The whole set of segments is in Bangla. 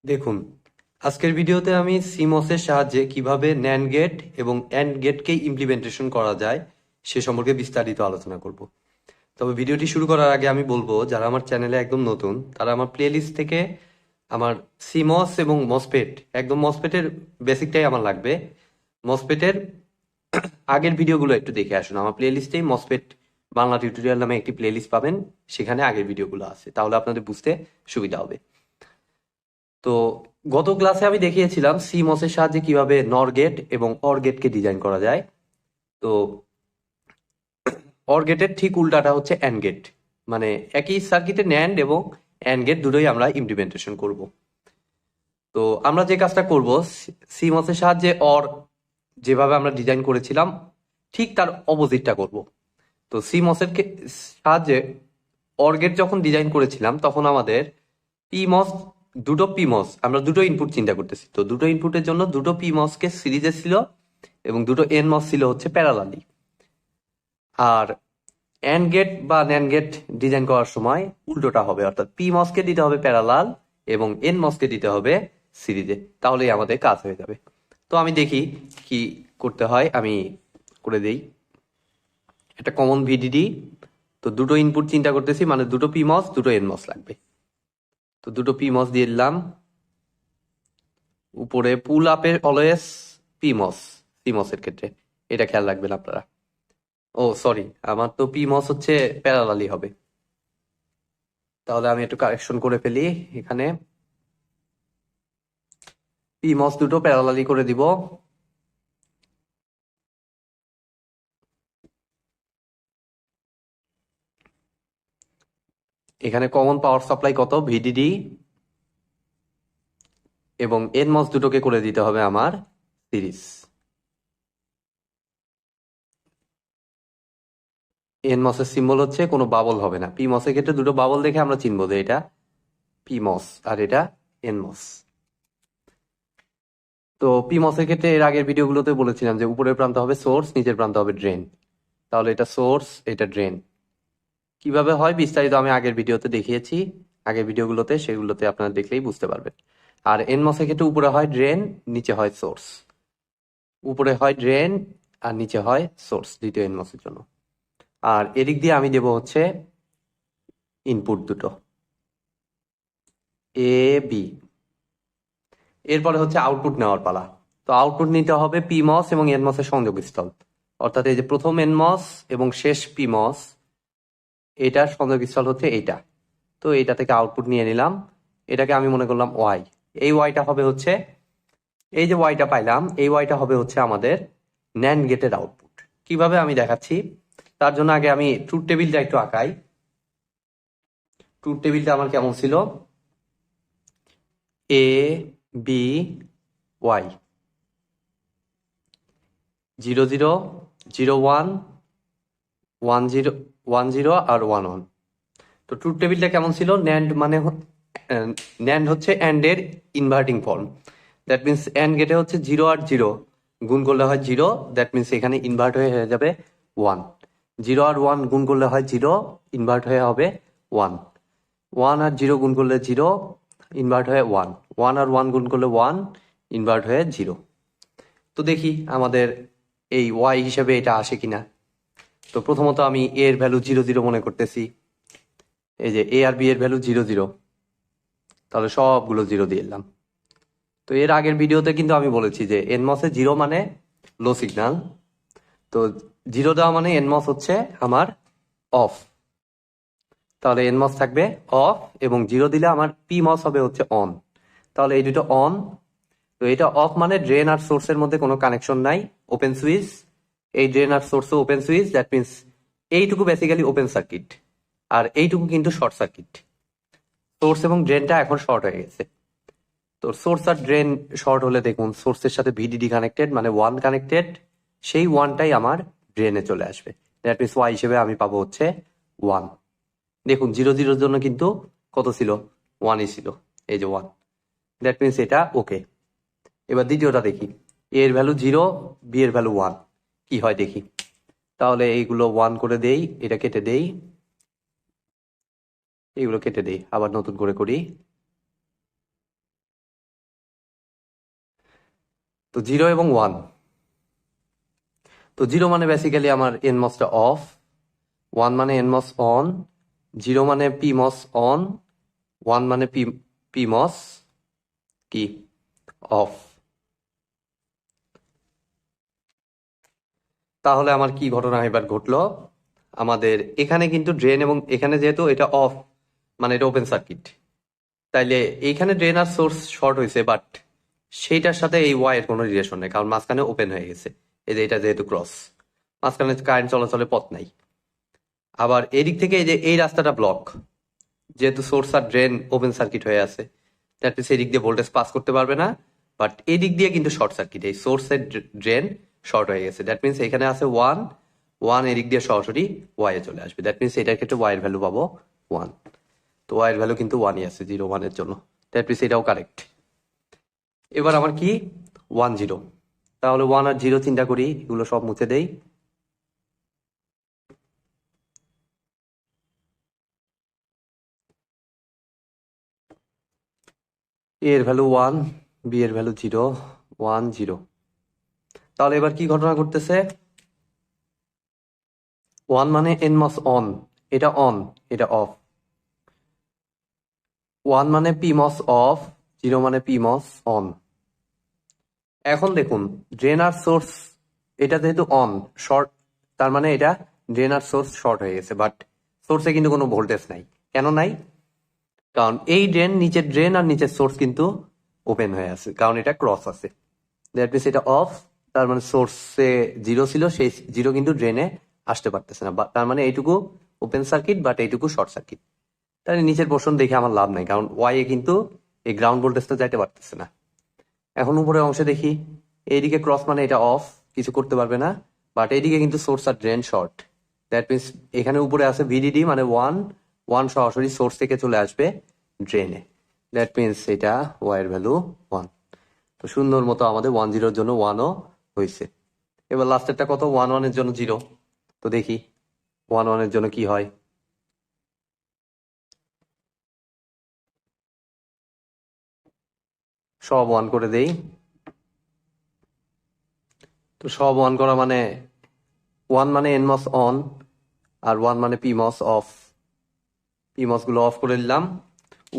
দেখুন, আজকের ভিডিওতে আমি CMOS এর সাহায্যে কিভাবে NAND গেট এবং AND গেটকে ইমপ্লিমেন্টেশন করা যায় সে সম্পর্কে বিস্তারিত আলোচনা করব। তবে ভিডিওটি শুরু করার আগে আমি বলবো, যারা আমার চ্যানেলে একদম নতুন তারা আমার প্লেলিস্ট থেকে আমার CMOS এবং MOSFET, একদম MOSFET-এর বেসিকটাই আমার লাগবে, MOSFET-এর আগের ভিডিওগুলো একটু দেখে আসুন। আমার প্লেলিস্টেই MOSFET বাংলা টিউটোরিয়াল নামে একটি প্লেলিস্ট পাবেন, সেখানে আগের ভিডিওগুলো আছে, তাহলে আপনাদের বুঝতে সুবিধা হবে। তো গত ক্লাসে আমি দেখিয়েছিলাম CMOS এর সাহায্যে কিভাবে NOR গেট এবং OR গেটকে ডিজাইন করা যায়। তো OR গেটের ঠিক উল্টাটা হচ্ছে AND গেট, মানে একই সার্কিটে NAND এবং AND গেট দুটোই আমরা ইমপ্লিমেন্টেশন করব। তো আমরা যে কাজটা করব, CMOS এর সাহায্যে OR যেভাবে আমরা ডিজাইন করেছিলাম ঠিক তার অপোজিটটা করব। তো CMOS এর সাহায্যে OR গেট যখন ডিজাইন করেছিলাম তখন আমাদের দুটো PMOS, আমরা দুটো ইনপুট চিন্তা করতেছি। তো দুটো ইনপুটের জন্য দুটো PMOS কে সিরিজে ছিল এবং দুটো NMOS ছিল হচ্ছে প্যারালালি। আর AND গেট বা NAND গেট ডিজাইন করার সময় উল্টোটা হবে, অর্থাৎ PMOS কে দিতে হবে প্যারালাল এবং NMOS কে দিতে হবে সিরিজে, তাহলেই আমাদের কাজ হয়ে যাবে। তো আমি দেখি কি করতে হয়, আমি করে দেই। একটা কমন VDD, তো দুটো ইনপুট চিন্তা করতেছি, মানে দুটো PMOS দুটো NMOS লাগবে। তো দুটো PMOS দিয়ে দিলাম। উপরে পুল আপের অলওয়েজ PMOS, CMOS এর ক্ষেত্রে এটা খেয়াল রাখবেন আপনারা। ও সরি, আমার তো PMOS হচ্ছে প্যারালালি হবে, তাহলে আমি একটু কারেকশন করে ফেলি। এখানে PMOS দুটো প্যারালালি করে দিব। এখানে কমন পাওয়ার সাপ্লাই কত, VDD, এবং NMOS দুটোকে করে দিতে হবে আমার সিরিজ। NMOS এর সিম্বল হচ্ছে কোনো বাবল হবে না। PMOS এর ক্ষেত্রে দুটো বাবল দেখে আমরা চিনবো যে এটা PMOS আর এটা NMOS। তো PMOS এর ক্ষেত্রে এর আগের ভিডিওগুলোতে বলেছিলাম যে উপরের প্রান্ত হবে সোর্স, নিচের প্রান্ত হবে ড্রেন। তাহলে এটা সোর্স, এটা ড্রেন। কিভাবে হয় বিস্তারিত আমি আগের ভিডিওতে দেখিয়েছি, আগের ভিডিওগুলোতে, সেগুলোতে আপনারা দেখলেই বুঝতে পারবেন। আর NMOS এর ক্ষেত্রে উপরে হয় ড্রেন, নিচে হয় সোর্স। উপরে হয় ড্রেন আর নিচে হয় সোর্স দ্বিতীয় NMOS এর জন্য। আর এদিক দিয়ে আমি দেব হচ্ছে ইনপুট দুটো AB। এরপরে হচ্ছে আউটপুট নেওয়ার পালা। তো আউটপুট নিতে হবে PMOS এবং NMOS এর সংযোগস্থল, অর্থাৎ এই যে প্রথম NMOS এবং শেষ PMOS, এটার সংযোগস্থল হচ্ছে এইটা। তো এইটা থেকে আউটপুট নিয়ে নিলাম, এটাকে আমি মনে করলাম Y। এই Yটা হবে হচ্ছে, এই যে Yটা পাইলাম, এই Yটা হবে হচ্ছে আমাদের NAND গেটের আউটপুট। কিভাবে আমি দেখাচ্ছি, তার জন্য আগে আমি ট্রুথ টেবিলটা একটু আঁকাই। ট্রুথ টেবিলটা আমার কেমন ছিল, A B Y 0 0 0 1 1 0 1 0 আর 1 1। তো ট্রুথ টেবিলটা কেমন ছিল, NAND মানে NAND হচ্ছে AND এর inverting form. That means AND গেটে হচ্ছে 0 আর 0 গুণ করলে হয় 0, দ্যাট মিনস এখানে ইনভার্ট হয়ে যাবে 1। 0 আর 1 গুণ করলে হয় 0, ইনভার্ট হয়ে হবে 1। 1 আর 0 গুণ করলে 0, ইনভার্ট হয়ে 1। 1 আর 1 গুণ করলে 1, ইনভার্ট হয়ে 0। তো দেখি আমাদের এই Y হিসেবে এটা আসে কিনা। তো প্রথমত আমি A এর ভ্যালু 0 0 মনে করতেছি, এই যে A আর B এর ভ্যালু 0 0, তাহলে সবগুলো 0 দিয়ে দিলাম। তো এর আগের ভিডিওতে কিন্তু আমি বলেছি যে NMOS এ 0 মানে লো সিগন্যাল, তো 0 দেওয়া মানে NMOS হচ্ছে আমার অফ। তাহলে NMOS থাকবে অফ এবং 0 দিলে আমার PMOS হবে হচ্ছে অন। তাহলে এই দুটো অন। তো এটা অফ মানে ড্রেন আর সোর্সের মধ্যে কোনো কানেকশন নাই, ওপেন সুইচ। এই ড্রেন আর সোর্সও ওপেন সুইচ, দ্যাট মিনস এইটুকু বেসিক্যালি ওপেন সার্কিট আর এইটুকু কিন্তু শর্ট সার্কিট। সোর্স এবং ড্রেনটা এখন শর্ট হয়ে গেছে। তো সোর্স আর ড্রেন শর্ট হলে দেখুন সোর্সের সাথে VDD কানেক্টেড, মানে 1 কানেক্টেড, সেই 1টাই আমার ড্রেনে চলে আসবে। দ্যাট মিনস Y হিসেবে আমি পাবো হচ্ছে 1। দেখুন 0 0 জন্য কিন্তু কত ছিল, 1ই ছিল, এই যে 1। দ্যাট মিনস এটা ওকে। এবার দ্বিতীয়টা দেখি, A এর ভ্যালু 0, B এর ভ্যালু 1, কি হয় দেখি। তাহলে এইগুলো 1 করে দেই, এটা কেটে দেই, এইগুলো কেটে দেই, আবার নতুন করে করি। তো 0 এবং 1। তো 0 মানে বেসিক্যালি আমার এনমসটা অফ, 1 মানে এনমস অন, 0 মানে পিমস অন, 1 মানে পিমস কি অফ। তাহলে আমার কি ঘটনা এবার ঘটলো, আমাদের এখানে কিন্তু ড্রেন এবং এখানে যেহেতু এটা অফ মানে এটা ওপেন সার্কিট, তাইলে এইখানে ড্রেন আর সোর্স শর্ট হয়েছে, বাট সেইটার সাথে এই ওয়াইয়ের কোনো রিলেশন নেই, কারণ মাঝখানে ওপেন হয়ে গেছে। এই যে এটা যেহেতু ক্রস, মাঝখানে কারেন্ট চলাচলের পথ নাই। আবার এদিক থেকে এই যে এই রাস্তাটা ব্লক, যেহেতু সোর্স আর ড্রেন ওপেন সার্কিট হয়ে আছে, দ্যাট মিনস এদিক দিয়ে ভোল্টেজ পাস করতে পারবে না। বাট এদিক দিয়ে কিন্তু শর্ট সার্কিট, এই সোর্সের ড্রেন শর্ট হয়ে গেছে, দ্যাট মিনস এখানে আছে 1, 1 এদিক দিয়ে সরাসরি ওয়াই এ চলে আসবে, দ্যাট মিনস এটার ক্ষেত্রে ওয়াই এর ভ্যালু পাবো 1। তো ওয়াই এর ভ্যালু কিন্তু 1ই আছে 0 1 এর জন্য, দ্যাট মিনস এটাও কারেক্ট। এবার আমার কি 1 0, তাহলে 1 আর 0 চিন্তা করি, এগুলো সব মুছে দেই। এ এর ভ্যালু 1, বি এর ভ্যালু 0, 1 0। তাহলে এবার কি ঘটনা ঘটতেছে, 1 মানে এনমস অন, এটা অন, এটা অফ, 1 মানে পিমস অফ, 0 মানে পিমস অন। এখন দেখুন ড্রেন আর সোর্স, এটা যেহেতু অন শর্ট, তার মানে এটা ড্রেন আর সোর্স শর্ট হয়ে গেছে, বাট সোর্সে কিন্তু কোনো ভোল্টেজ নাই। কেন নাই? কারণ এই ড্রেন, নিচের ড্রেন আর নিচের সোর্স কিন্তু ওপেন হয়ে আছে, কারণ এটা ক্রস আছে, দ্যাট মিনস এটা অফ। তার মানে সোর্সে 0 ছিল, সেই 0 কিন্তু ড্রেনে আসতে পারতেছে না, তার মানে এইটুকু ওপেন সার্কিট, বাট এইটুকু শর্ট সার্কিট। তাহলে নিচের পোর্শন দেখে আমার লাভ নাই, কারণ ওয়াই এ কিন্তু এই গ্রাউন্ড ভোল্টেজটা যাইতে পারতেছে না। এখন উপরের অংশে দেখি, এইদিকে ক্রস মানে এটা অফ, কিছু করতে পারবে না, বাট এইদিকে কিন্তু সোর্স আর ড্রেন শর্ট, দ্যাট মিনস এখানে উপরে আছে ভিডিডি মানে 1, 1 সরাসরি সোর্স থেকে চলে আসবে ড্রেনে, দ্যাট মিনস এটা ওয়াই এর ভ্যালু 1। তো সুন্দর মতো আমাদের 1 0 জন্য 1ও হয়েছে। এবার লাস্টেরটা কত, 1 1 এর জন্য 0। তো দেখি 1 1 এর জন্য কি হয়। সব 1 করে দেই। তো সব 1 করা মানে 1 মানে এনমস অন, আর 1 মানে পিমস অফ, পিমস গুলো অফ করে দিলাম।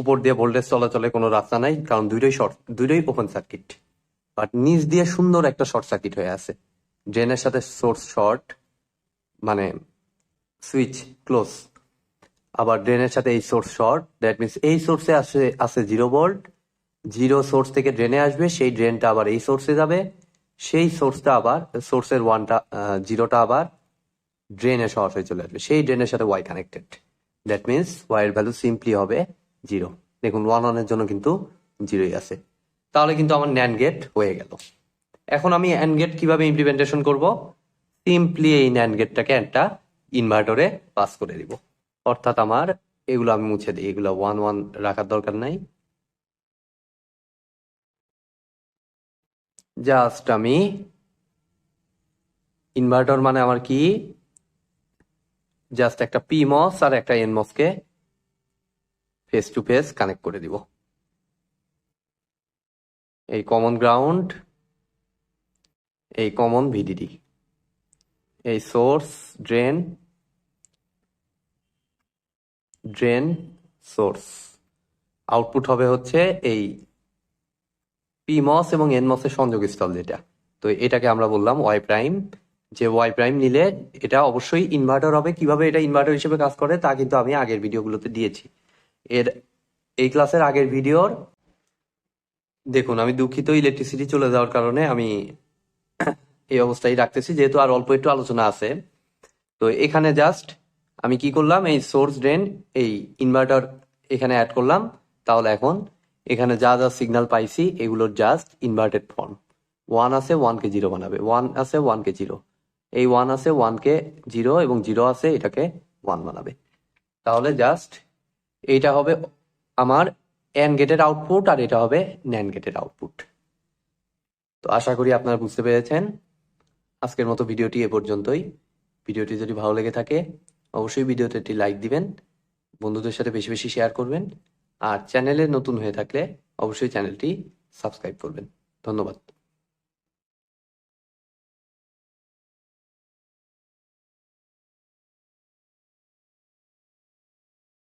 উপর দিয়ে ভোল্টেজ চলাচলে কোনো রাস্তা নাই, কারণ দুইটাই শর্ট, দুইটাই ওপেন সার্কিট। বাট নিচ দিয়ে সুন্দর একটা শর্ট সার্কিট হয়ে আছে, ড্রেনের সাথে সোর্স শর্ট মানে সুইচ ক্লোজ, আবার ড্রেনের সাথে এই সোর্স শর্ট, দ্যাট মিনস এই সোর্সে আছে 0 ভোল্ট, 0 সোর্স থেকে ড্রেনে আসবে, সেই ড্রেনটা আবার এই সোর্সে যাবে, সেই সোর্সটা আবার সোর্সের 1টা 0টা আবার ড্রেনে সরাসরি চলে আসবে, সেই ড্রেনের সাথে Y connected, that means Y এর ভ্যালু সিম্পলি হবে 0। দেখুন 1 1 এর জন্য কিন্তু 0ই আছে। তাহলে কিন্তু আমার ন্যান্ড গেট হয়ে গেল। এখন আমি অ্যান্ড গেট কিভাবে ইমপ্লিমেন্টেশন করব, সিম্পলি এই ন্যান্ড গেটটাকে একটা ইনভার্টরে পাস করে দিব, অর্থাৎ আমার এগুলো আমি মুছে দিই, এগুলো 1 1 রাখার দরকার নাই, জাস্ট আমি ইনভার্টর মানে আমার কি, জাস্ট একটা পিমস আর একটা NMOS K face to face connect করে দিব। এই কমন গ্রাউন্ড, এই কমন ভিডিডি, এই source drain, drain source, output হবে হচ্ছে এই পিমস এবং এনমস এর সংযোগস্থল যেটা। তো এটাকে আমরা বললাম ওয়াই প্রাইম, যে ওয়াই প্রাইম নিলে এটা অবশ্যই ইনভার্টার হবে। কিভাবে এটা ইনভার্টার হিসেবে কাজ করে তা কিন্তু আমি আগের ভিডিওগুলোতে দিয়েছি। এর এই ক্লাসের আগের ভিডিওর দেখুন, আমি দুঃখিত ইলেকট্রিসিটি চলে যাওয়ার কারণে আমি এই অবস্থায় রাখতেছি, যেহেতু আর অল্প একটু আলোচনা আছে। তো এখানে জাস্ট আমি কি করলাম, এই সোর্স ড্রেন এই ইনভার্টার এখানে অ্যাড করলাম। তাহলে এখন এখানে যা যা সিগন্যাল পাইছি এগুলোর জাস্ট ইনভার্টেড ফর্ম, 1 আছে 1 কে 0 বানাবে, 1 আছে 1 কে 0, এই 1 আছে 1 কে 0 এবং 0 আছে এটাকে 1 বানাবে। তাহলে জাস্ট এইটা হবে আমার অ্যান্ড গেটের আউটপুট, আর এটা হবে ন্যান্ড গেটের আউটপুট। তো আশা করি আপনারা বুঝতে পেরেছেন। আজকের মতো ভিডিওটি এ পর্যন্তই। ভিডিওটি যদি ভালো লেগে থাকে অবশ্যই ভিডিওতে একটি লাইক দিবেন, বন্ধুদের সাথে বেশি বেশি শেয়ার করবেন, আর চ্যানেলে নতুন হয়ে থাকলে অবশ্যই চ্যানেলটি সাবস্ক্রাইব করবেন। ধন্যবাদ।